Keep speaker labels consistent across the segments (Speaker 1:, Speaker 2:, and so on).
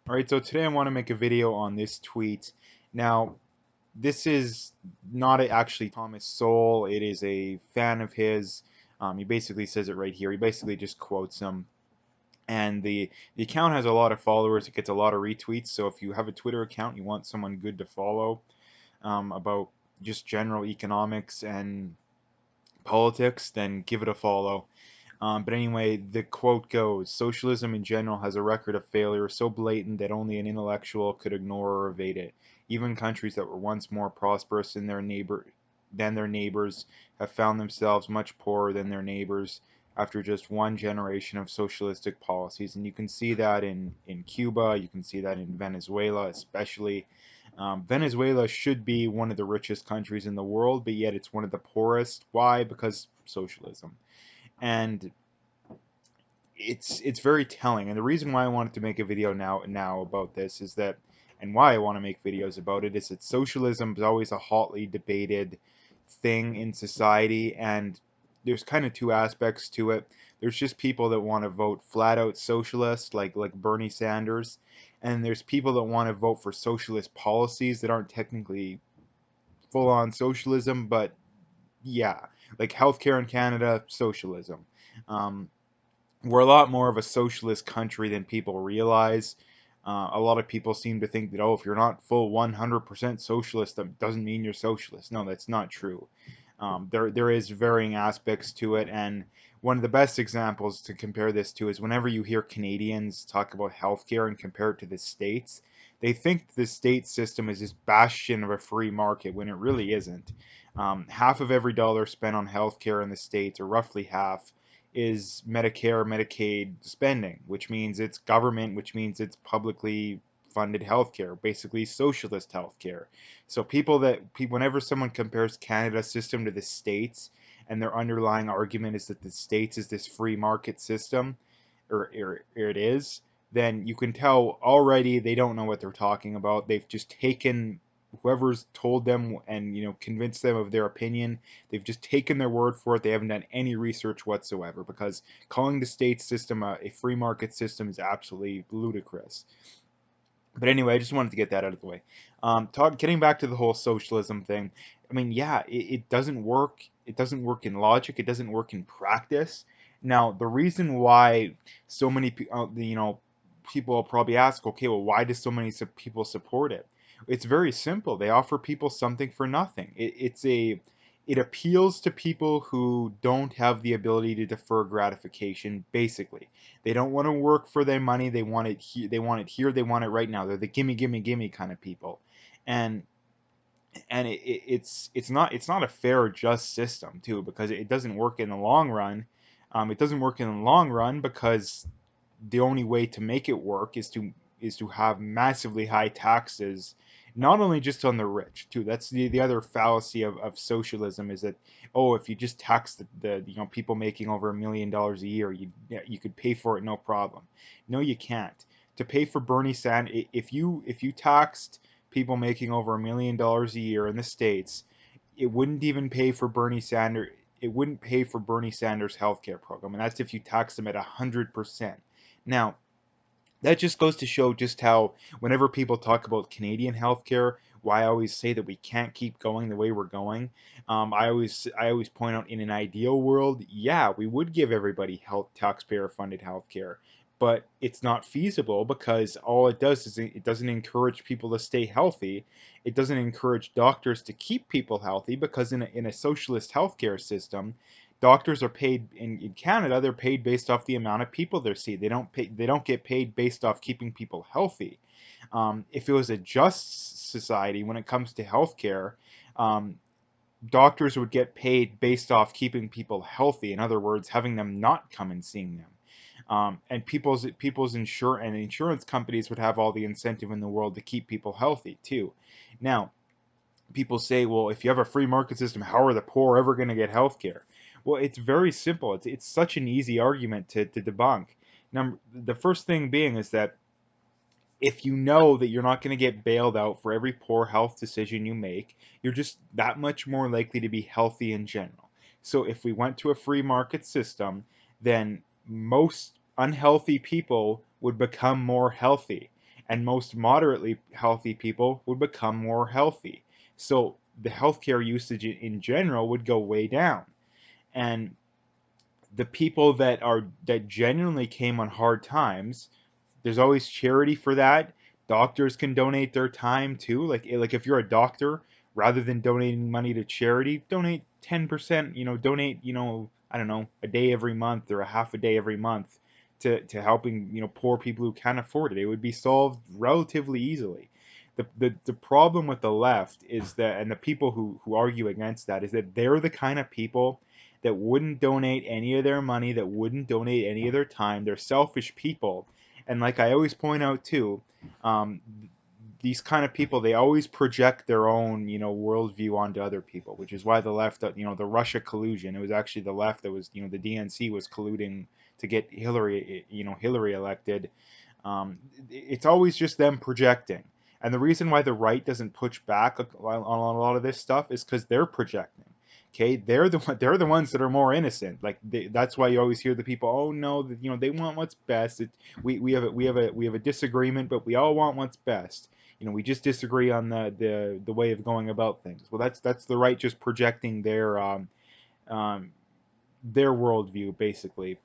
Speaker 1: Alright, so today I want to make a video on this tweet. Now, this is not actually Thomas Sowell, it is a fan of his. He basically says it right here. He basically just quotes him. And the account has a lot of followers, it gets a lot of retweets, so if you have a Twitter account, you want someone good to follow about just general economics and politics, then give it a follow. But anyway, the quote goes, socialism in general has a record of failure so blatant that only an intellectual could ignore or evade it. Even countries that were once more prosperous than their neighbors have found themselves much poorer than their neighbors after just one generation of socialistic policies. And you can see that in Cuba, you can see that in Venezuela especially. Venezuela should be one of the richest countries in the world, but yet it's one of the poorest. Why? Because socialism. And it's very telling. And the reason why I wanted to make a video now about this is that, and why I want to make videos about it, is that socialism is always a hotly debated thing in society, and there's kind of two aspects to it. There's just people that want to vote flat out socialist, like Bernie Sanders, and there's people that want to vote for socialist policies that aren't technically full on socialism, but yeah, like healthcare in Canada, socialism. Um, we're a lot more of a socialist country than people realize. A lot of people seem to think that, oh, if you're not full 100% socialist, that doesn't mean you're socialist. No, that's not true. There is varying aspects to it, and one of the best examples to compare this to is whenever you hear Canadians talk about healthcare and compare it to the States, they think the state system is this bastion of a free market when it really isn't. Half of every dollar spent on healthcare in the States, or roughly half, is Medicare, Medicaid spending, which means it's government, which means it's publicly funded healthcare, basically socialist healthcare. So whenever someone compares Canada's system to the States, and their underlying argument is that the States is this free market system, or it is, then you can tell already they don't know what they're talking about. They've just taken whoever's told them and convinced them of their opinion. They've just taken their word for it. They haven't done any research whatsoever, because calling the state system a free market system is absolutely ludicrous. But anyway, I just wanted to get that out of the way. Getting back to the whole socialism thing. I mean, yeah, it doesn't work. It doesn't work in logic. It doesn't work in practice. Now, the reason why so many, people will probably ask, okay, well, why do so many people support it? It's very simple. They offer people something for nothing. It appeals to people who don't have the ability to defer gratification, basically. They don't want to work for their money. They want it here. They want it here. They want it right now. They're the gimme, gimme, gimme kind of people, and it's not a fair or just system too, because it doesn't work in the long run. It doesn't work in the long run because the only way to make it work is to have massively high taxes, not only just on the rich too. That's the other fallacy of socialism, is that, oh, if you just tax the people making over $1 million a year, you could pay for it no problem. No, you can't. To pay for Bernie Sanders, if you taxed people making over $1 million a year in the States, it wouldn't even pay for Bernie Sanders. It wouldn't pay for Bernie Sanders' healthcare program, and that's if you tax them at 100%. Now, that just goes to show just how, whenever people talk about Canadian healthcare, why I always say that we can't keep going the way we're going. I always point out, in an ideal world, yeah, we would give everybody health taxpayer funded healthcare, but it's not feasible, because all it does is it doesn't encourage people to stay healthy. It doesn't encourage doctors to keep people healthy, because in a socialist healthcare system, doctors are paid in Canada. They're paid based off the amount of people they see. They don't get paid based off keeping people healthy. If it was a just society when it comes to healthcare, um, doctors would get paid based off keeping people healthy. In other words, having them not come and seeing them. And insurance companies would have all the incentive in the world to keep people healthy too. Now, people say, well, if you have a free market system, how are the poor ever going to get health care? Well, it's very simple. It's such an easy argument to debunk. The first thing being is that if you know that you're not going to get bailed out for every poor health decision you make, you're just that much more likely to be healthy in general. So if we went to a free market system, then most unhealthy people would become more healthy. and most moderately healthy people would become more healthy. So the healthcare usage in general would go way down. And the people that genuinely came on hard times, there's always charity for that. Doctors can donate their time too. Like if you're a doctor, rather than donating money to charity, donate 10%, donate, I don't know, a day every month or a half a day every month to helping, poor people who can't afford it. It would be solved relatively easily. The problem with the left is that, and the people who argue against that, is that they're the kind of people that wouldn't donate any of their money, that wouldn't donate any of their time. They're selfish people. And like I always point out too, um, these kind of people, they always project their own, worldview onto other people, which is why the left, the Russia collusion, it was actually the left that was, the DNC was colluding to get Hillary elected. It's always just them projecting. And the reason why the right doesn't push back on a lot of this stuff is because they're projecting. Okay, they're the ones that are more innocent. That's why you always hear the people, oh no, they want what's best. We have a disagreement, but we all want what's best. We just disagree on the way of going about things. Well, that's the right just projecting um, their worldview basically.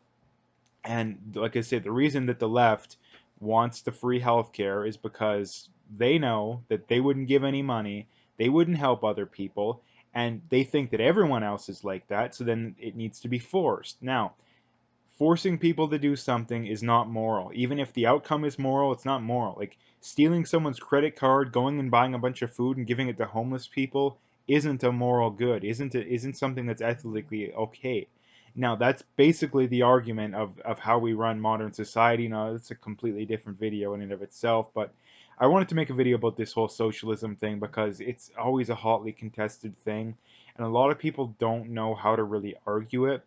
Speaker 1: And like I said, the reason that the left wants the free healthcare is because they know that they wouldn't give any money, they wouldn't help other people, and they think that everyone else is like that, so then it needs to be forced. Now, forcing people to do something is not moral. Even if the outcome is moral, it's not moral. Like stealing someone's credit card, going and buying a bunch of food and giving it to homeless people isn't a moral good. Isn't something that's ethically okay. Now that's basically the argument of how we run modern society. Now it's a completely different video in and of itself, but I wanted to make a video about this whole socialism thing because it's always a hotly contested thing, and a lot of people don't know how to really argue it.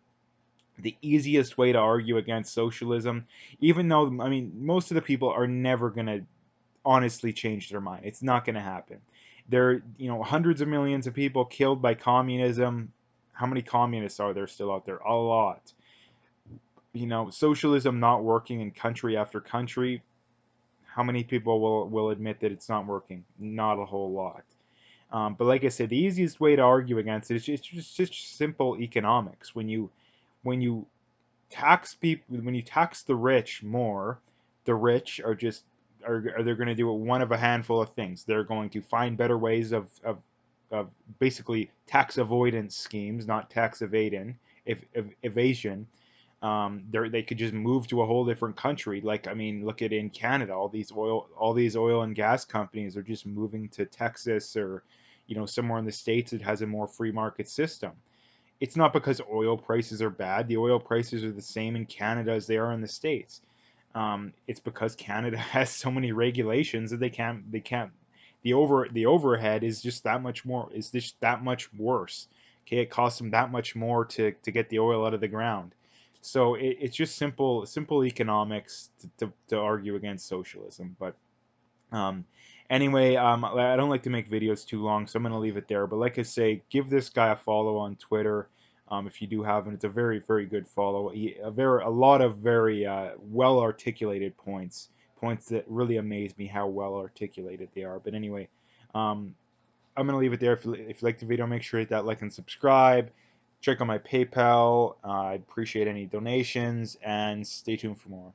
Speaker 1: The easiest way to argue against socialism, even though, I mean, most of the people are never going to honestly change their mind. It's not going to happen. There, hundreds of millions of people killed by communism. How many communists are there still out there? A lot. Socialism not working in country after country. How many people will admit that it's not working? Not a whole lot. But like I said, the easiest way to argue against it is just simple economics. When you tax people, when you tax the rich more, the rich are they're going to do one of a handful of things. They're going to find better ways of basically tax avoidance schemes, not tax evasion. They could just move to a whole different country. Like, I mean, look at in Canada, all these oil and gas companies are just moving to Texas or, somewhere in the States that has a more free market system. It's not because oil prices are bad. The oil prices are the same in Canada as they are in the States. It's because Canada has so many regulations that they can't. The overhead is just that much more. Is just that much worse. Okay, it costs them that much more to get the oil out of the ground. So it's just simple economics to argue against socialism. But um, anyway, I don't like to make videos too long, so I'm gonna leave it there. But like I say, give this guy a follow on Twitter, if you do have him. It's a very, very good follow. A lot of very well articulated points that really amaze me how well articulated they are. But anyway, um, I'm gonna leave it there. If you like the video, make sure to hit that like and subscribe. Check out my PayPal. I appreciate any donations, and stay tuned for more.